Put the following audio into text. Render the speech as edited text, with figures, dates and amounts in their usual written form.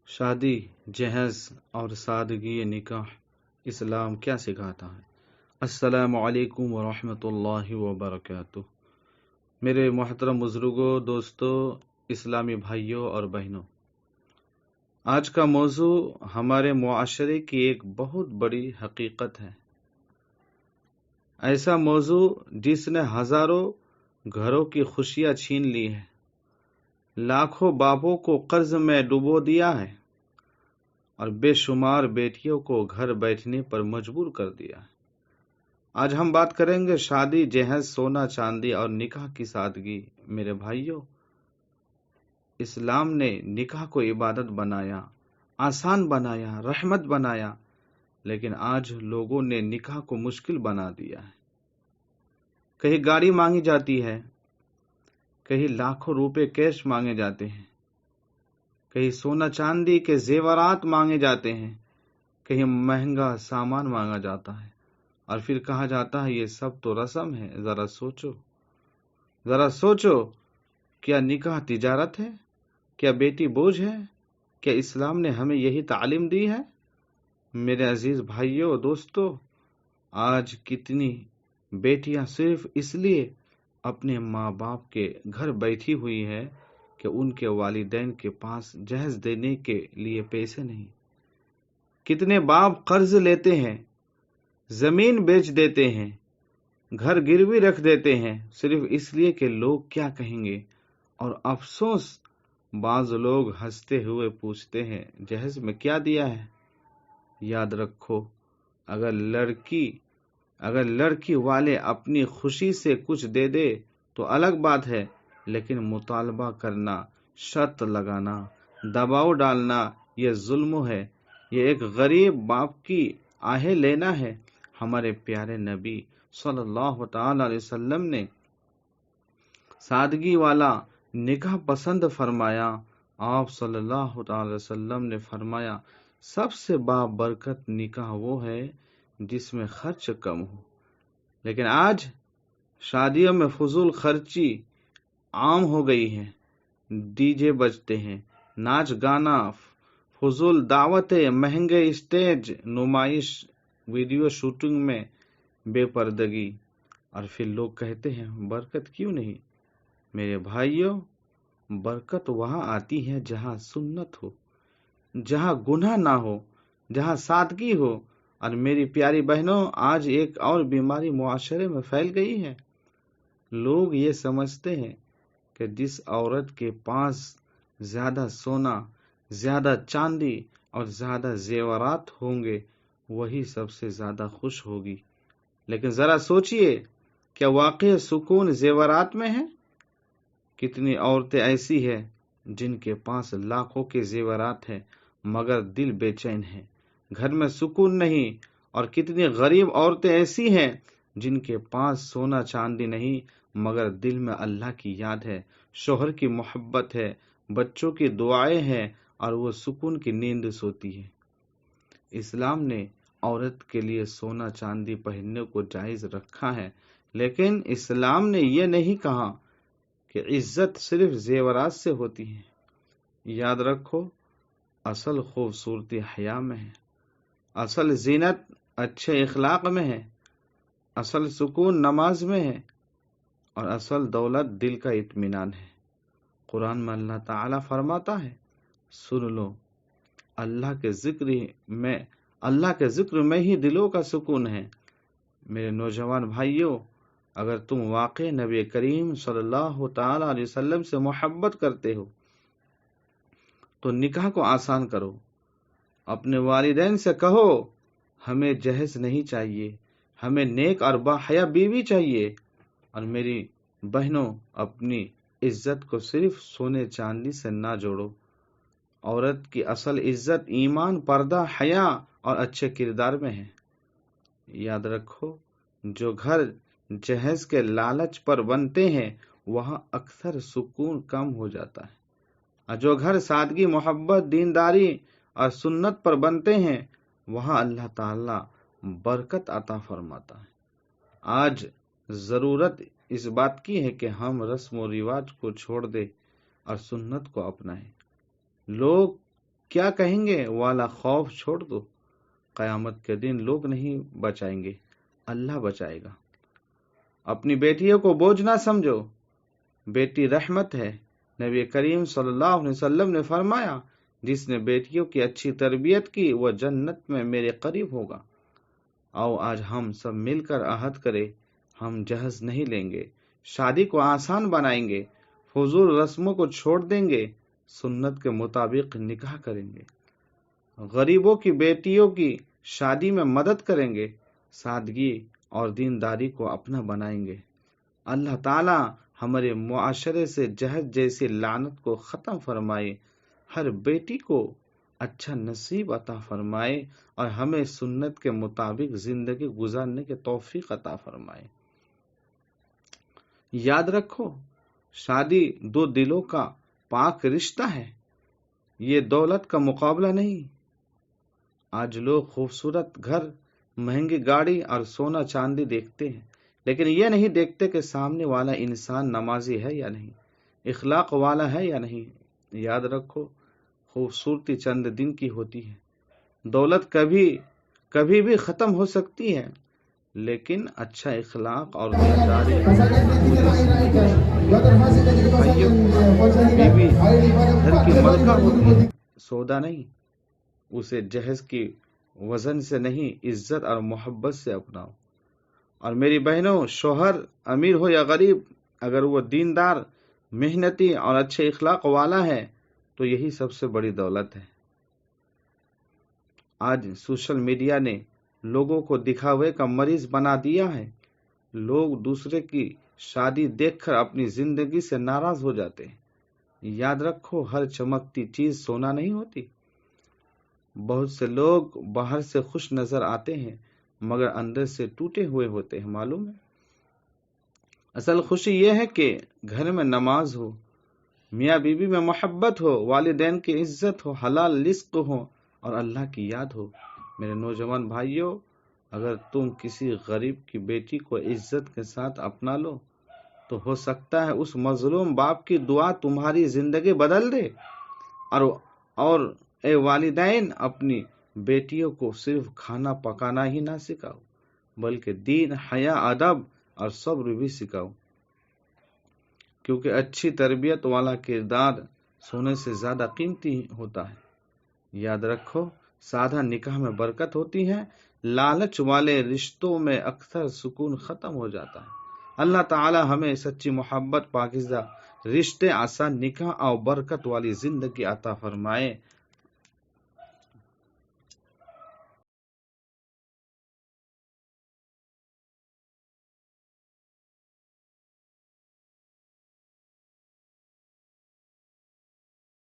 شادی، جہیز اور سادگی نکاح اسلام کیا سکھاتا ہے؟ السلام علیکم ورحمۃ اللہ وبرکاتہ۔ میرے محترم بزرگوں، دوستوں، اسلامی بھائیوں اور بہنوں، آج کا موضوع ہمارے معاشرے کی ایک بہت بڑی حقیقت ہے۔ ایسا موضوع جس نے ہزاروں گھروں کی خوشیاں چھین لی ہے، لاکھوں باپوں کو قرض میں ڈبو دیا ہے اور بے شمار بیٹیوں کو گھر بیٹھنے پر مجبور کر دیا ہے۔ آج ہم بات کریں گے شادی، جہیز، سونا چاندی اور نکاح کی سادگی۔ میرے بھائیوں، اسلام نے نکاح کو عبادت بنایا، آسان بنایا، رحمت بنایا، لیکن آج لوگوں نے نکاح کو مشکل بنا دیا ہے۔ کہیں گاڑی مانگی جاتی ہے، کہیں لاکھوں روپے کیش مانگے جاتے ہیں، کہیں سونا چاندی کے زیورات مانگے جاتے ہیں، کہیں مہنگا سامان مانگا جاتا ہے، اور پھر کہا جاتا ہے یہ سب تو رسم ہے۔ ذرا سوچو، کیا نکاح تجارت ہے؟ کیا بیٹی بوجھ ہے؟ کیا اسلام نے ہمیں یہی تعلیم دی ہے؟ میرے عزیز بھائیوں، دوستو، آج کتنی بیٹیاں صرف اس لیے اپنے ماں باپ کے گھر بیٹھی ہوئی ہے کہ ان کے والدین کے پاس جہیز دینے کے لیے پیسے نہیں۔ کتنے باپ قرض لیتے ہیں، زمین بیچ دیتے ہیں، گھر گروی رکھ دیتے ہیں، صرف اس لیے کہ لوگ کیا کہیں گے۔ اور افسوس، بعض لوگ ہنستے ہوئے پوچھتے ہیں جہیز میں کیا دیا ہے؟ یاد رکھو، اگر لڑکی والے اپنی خوشی سے کچھ دے دے تو الگ بات ہے، لیکن مطالبہ کرنا، شرط لگانا، دباؤ ڈالنا، یہ ظلم ہے۔ یہ ایک غریب باپ کی آہیں لینا ہے۔ ہمارے پیارے نبی صلی اللہ تعالی علیہ وسلم نے سادگی والا نکاح پسند فرمایا۔ آپ صلی اللہ تعالی علیہ وسلم نے فرمایا، سب سے بابرکت نکاح وہ ہے جس میں خرچ کم ہو۔ لیکن آج شادیوں میں فضول خرچی عام ہو گئی ہے۔ ڈی جے بجتے ہیں، ناچ گانا، فضول دعوتیں، مہنگے اسٹیج نمائش، ویڈیو شوٹنگ میں بے پردگی، اور پھر لوگ کہتے ہیں برکت کیوں نہیں؟ میرے بھائیوں، برکت وہاں آتی ہے جہاں سنت ہو، جہاں گناہ نہ ہو، جہاں سادگی ہو۔ اور میری پیاری بہنوں، آج ایک اور بیماری معاشرے میں پھیل گئی ہے۔ لوگ یہ سمجھتے ہیں کہ جس عورت کے پاس زیادہ سونا، زیادہ چاندی اور زیادہ زیورات ہوں گے وہی سب سے زیادہ خوش ہوگی۔ لیکن ذرا سوچئے، کیا واقعی سکون زیورات میں ہے؟ کتنی عورتیں ایسی ہیں جن کے پاس لاکھوں کے زیورات ہیں مگر دل بے چین ہے، گھر میں سکون نہیں۔ اور کتنی غریب عورتیں ایسی ہیں جن کے پاس سونا چاندی نہیں مگر دل میں اللہ کی یاد ہے، شوہر کی محبت ہے، بچوں کی دعائیں ہیں، اور وہ سکون کی نیند سوتی ہے۔ اسلام نے عورت کے لیے سونا چاندی پہننے کو جائز رکھا ہے، لیکن اسلام نے یہ نہیں کہا کہ عزت صرف زیورات سے ہوتی ہے۔ یاد رکھو، اصل خوبصورتی حیا میں ہے، اصل زینت اچھے اخلاق میں ہے، اصل سکون نماز میں ہے، اور اصل دولت دل کا اطمینان ہے۔ قرآن میں اللہ تعالیٰ فرماتا ہے، سن لو، اللہ کے ذکر میں ہی دلوں کا سکون ہے۔ میرے نوجوان بھائیوں، اگر تم واقعی نبی کریم صلی اللہ تعالی علیہ وسلم سے محبت کرتے ہو تو نکاح کو آسان کرو۔ اپنے والدین سے کہو، ہمیں جہیز نہیں چاہیے، ہمیں نیک اور باحیا بیوی چاہیے۔ اور میری بہنوں، اپنی عزت کو صرف سونے چاندی سے نہ جوڑو۔ عورت کی اصل عزت ایمان، پردہ، حیا اور اچھے کردار میں ہے۔ یاد رکھو، جو گھر جہیز کے لالچ پر بنتے ہیں وہاں اکثر سکون کم ہو جاتا ہے، اور جو گھر سادگی، محبت، دینداری اور سنت پر بنتے ہیں وہاں اللہ تعالی برکت عطا فرماتا ہے۔ آج ضرورت اس بات کی ہے کہ ہم رسم و رواج کو چھوڑ دیں اور سنت کو اپنائیں۔ لوگ کیا کہیں گے والا خوف چھوڑ دو۔ قیامت کے دن لوگ نہیں بچائیں گے، اللہ بچائے گا۔ اپنی بیٹیوں کو بوجھ نہ سمجھو، بیٹی رحمت ہے۔ نبی کریم صلی اللہ علیہ وسلم نے فرمایا، جس نے بیٹیوں کی اچھی تربیت کی وہ جنت میں میرے قریب ہوگا۔ آؤ آج ہم سب مل کر عہد کریں، ہم جہیز نہیں لیں گے، شادی کو آسان بنائیں گے، فضول رسموں کو چھوڑ دیں گے، سنت کے مطابق نکاح کریں گے، غریبوں کی بیٹیوں کی شادی میں مدد کریں گے، سادگی اور دینداری کو اپنا بنائیں گے۔ اللہ تعالی ہمارے معاشرے سے جہیز جیسی لعنت کو ختم فرمائے، ہر بیٹی کو اچھا نصیب عطا فرمائے اور ہمیں سنت کے مطابق زندگی گزارنے کی توفیق عطا فرمائے۔ یاد رکھو، شادی دو دلوں کا پاک رشتہ ہے، یہ دولت کا مقابلہ نہیں۔ آج لوگ خوبصورت گھر، مہنگی گاڑی اور سونا چاندی دیکھتے ہیں، لیکن یہ نہیں دیکھتے کہ سامنے والا انسان نمازی ہے یا نہیں، اخلاق والا ہے یا نہیں۔ یاد رکھو، خوبصورتی چند دن کی ہوتی ہے، دولت کبھی بھی ختم ہو سکتی ہے، لیکن اچھا اخلاق اور دینداری بیوی گھر کی ملکہ ہوتی ہے، سودا نہیں۔ اسے جہیز کی وزن سے نہیں، عزت اور محبت سے اپناؤ۔ اور میری بہنوں، شوہر امیر ہو یا غریب، اگر وہ دیندار، محنتی اور اچھے اخلاق والا ہے تو یہی سب سے بڑی دولت ہے۔ آج سوشل میڈیا نے لوگوں کو دکھاوے کا مریض بنا دیا ہے۔ لوگ دوسرے کی شادی دیکھ کر اپنی زندگی سے ناراض ہو جاتے ہیں۔ یاد رکھو، ہر چمکتی چیز سونا نہیں ہوتی۔ بہت سے لوگ باہر سے خوش نظر آتے ہیں مگر اندر سے ٹوٹے ہوئے ہوتے ہیں، معلوم ہے؟ اصل خوشی یہ ہے کہ گھر میں نماز ہو، میاں بیوی میں محبت ہو، والدین کی عزت ہو، حلال رزق ہو اور اللہ کی یاد ہو۔ میرے نوجوان بھائیوں، اگر تم کسی غریب کی بیٹی کو عزت کے ساتھ اپنا لو تو ہو سکتا ہے اس مظلوم باپ کی دعا تمہاری زندگی بدل دے۔ اور اے والدین، اپنی بیٹیوں کو صرف کھانا پکانا ہی نہ سکھاؤ بلکہ دین، حیا، ادب اور صبر بھی سکھاؤ، کیونکہ اچھی تربیت والا کردار سونے سے زیادہ قیمتی ہوتا ہے۔ یاد رکھو، سادہ نکاح میں برکت ہوتی ہے، لالچ والے رشتوں میں اکثر سکون ختم ہو جاتا ہے۔ اللہ تعالی ہمیں سچی محبت، پاکیزہ رشتے، آسان نکاح اور برکت والی زندگی عطا فرمائے۔